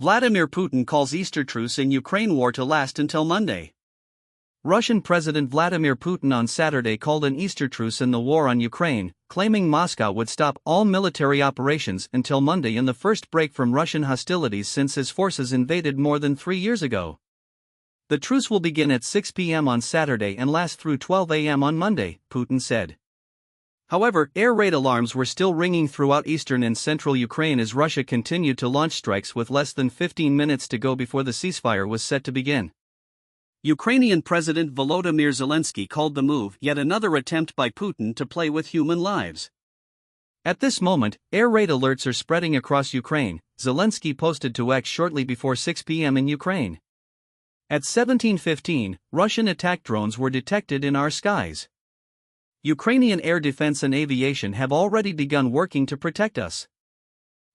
Vladimir Putin calls Easter truce in Ukraine war to last until Monday. Russian President Vladimir Putin on Saturday called an Easter truce in the war on Ukraine, claiming Moscow would stop all military operations until Monday in the first break from Russian hostilities since his forces invaded more than 3 years ago. The truce will begin at 6 p.m. on Saturday and last through 12 a.m. on Monday, Putin said. However, air raid alarms were still ringing throughout eastern and central Ukraine as Russia continued to launch strikes with less than 15 minutes to go before the ceasefire was set to begin. Ukrainian President Volodymyr Zelensky called the move yet another attempt by Putin to play with human lives. At this moment, air raid alerts are spreading across Ukraine, Zelensky posted to X shortly before 6 p.m. in Ukraine. At 17:15, Russian attack drones were detected in our skies. Ukrainian air defense and aviation have already begun working to protect us.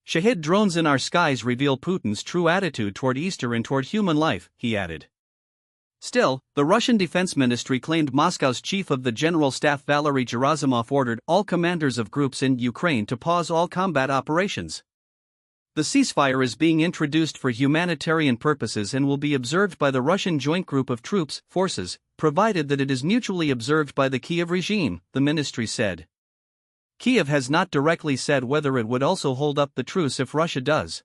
Shahid drones in our skies reveal Putin's true attitude toward Easter and toward human life, he added. Still, the Russian Defense Ministry claimed Moscow's chief of the General Staff Valery Gerasimov ordered all commanders of groups in Ukraine to pause all combat operations. The ceasefire is being introduced for humanitarian purposes and will be observed by the Russian Joint Group of Forces, provided that it is mutually observed by the Kiev regime, the ministry said. Kiev has not directly said whether it would also hold up the truce if Russia does.